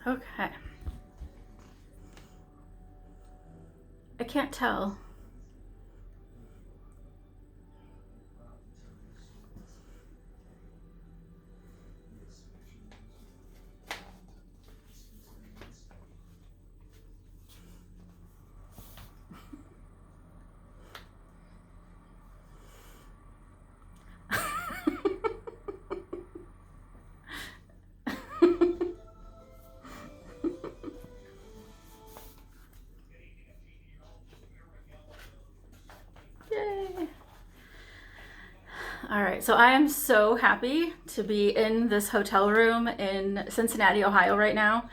Okay. I can't tell. Yay. All right, so I am so happy to be in this hotel room in Cincinnati, Ohio right now.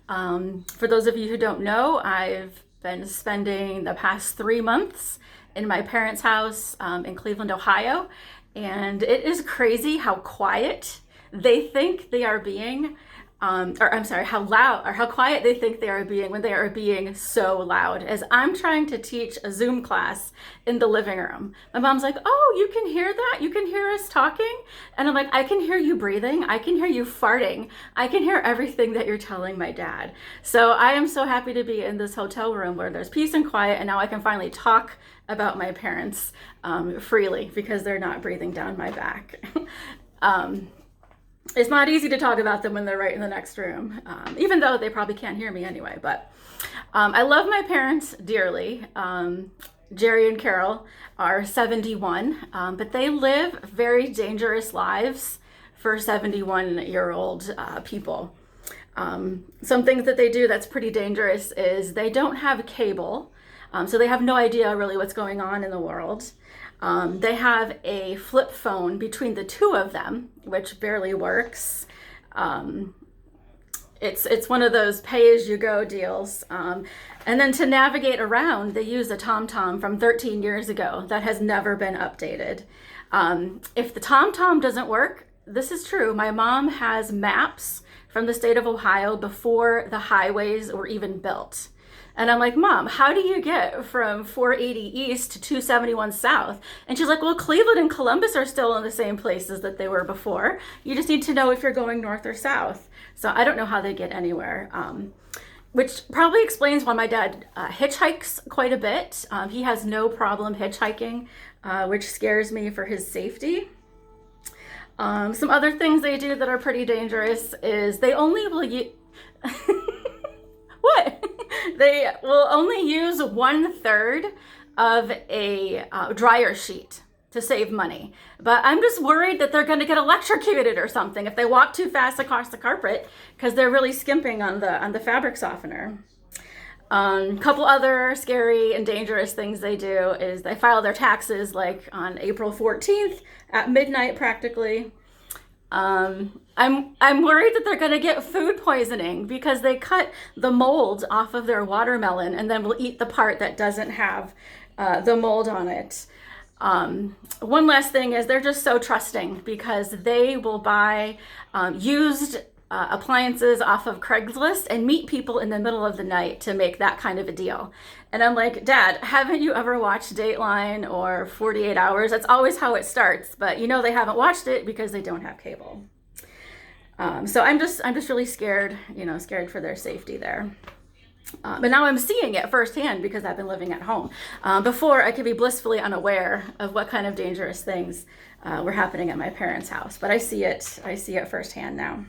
For those of you who don't know, I've been spending the past 3 months in my parents' house in Cleveland, Ohio, and it is crazy how quiet they think they are being. Or I'm sorry, how loud or how quiet they think they are being when they are being so loud. As I'm trying to teach a Zoom class in the living room, my mom's like, "Oh, you can hear that? You can hear us talking?" And I'm like, "I can hear you breathing. I can hear you farting. I can hear everything that you're telling my dad." So I am so happy to be in this hotel room where there's peace and quiet, and now I can finally talk about my parents freely because they're not breathing down my back. It's not easy to talk about them when they're right in the next room, even though they probably can't hear me anyway. But I love my parents dearly. Jerry and Carol are 71, but they live very dangerous lives for 71-year-old people. Some things that they do that's pretty dangerous is they don't have cable, so they have no idea really what's going on in the world. They have a flip phone between the two of them, which barely works. It's one of those pay-as-you-go deals. And then to navigate around, they use a TomTom from 13 years ago that has never been updated. If the TomTom doesn't work, this is true. My mom has maps from the state of Ohio before the highways were even built. And I'm like, "Mom, how do you get from 480 East to 271 South?" And she's like, "Well, Cleveland and Columbus are still in the same places that they were before. You just need to know if you're going north or south." So I don't know how they get anywhere, which probably explains why my dad hitchhikes quite a bit. He has no problem hitchhiking, which scares me for his safety. Some other things they do that are pretty dangerous is they only will use... What? They will only use 1/3 of a dryer sheet to save money. But I'm just worried that they're going to get electrocuted or something if they walk too fast across the carpet because they're really skimping on the fabric softener. A couple other scary and dangerous things they do is they file their taxes like on April 14th at midnight practically. I'm worried that they're going to get food poisoning because they cut the mold off of their watermelon and then will eat the part that doesn't have the mold on it. One last thing is they're just so trusting because they will buy used appliances off of Craigslist and meet people in the middle of the night to make that kind of a deal. And I'm like, "Dad, haven't you ever watched Dateline or 48 Hours? That's always how it starts." But you know they haven't watched it because they don't have cable. So I'm just really scared, scared for their safety there. But now I'm seeing it firsthand because I've been living at home. Before, I could be blissfully unaware of what kind of dangerous things were happening at my parents' house. But I see it firsthand now.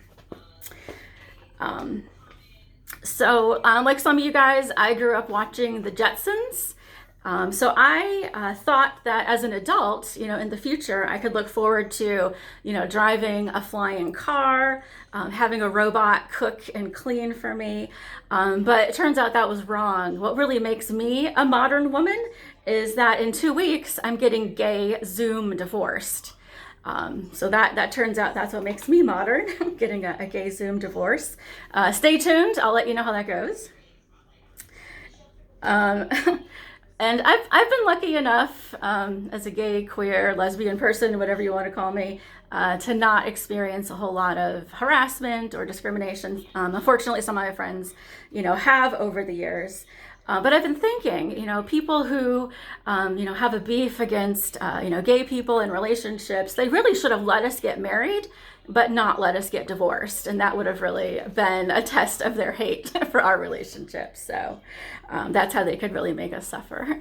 Like some of you guys, I grew up watching the Jetsons. So I thought that as an adult, in the future, I could look forward to, driving a flying car, having a robot cook and clean for me. But it turns out that was wrong. What really makes me a modern woman is that in 2 weeks, I'm getting gay Zoom divorced. So that turns out that's what makes me modern, getting a gay Zoom divorce. Stay tuned. I'll let you know how that goes. And I've been lucky enough as a gay, queer, lesbian person, whatever you want to call me, to not experience a whole lot of harassment or discrimination. Unfortunately, some of my friends, have over the years. But I've been thinking, people who, have a beef against, gay people in relationships, they really should have let us get married, but not let us get divorced. And that would have really been a test of their hate for our relationship. So that's how they could really make us suffer.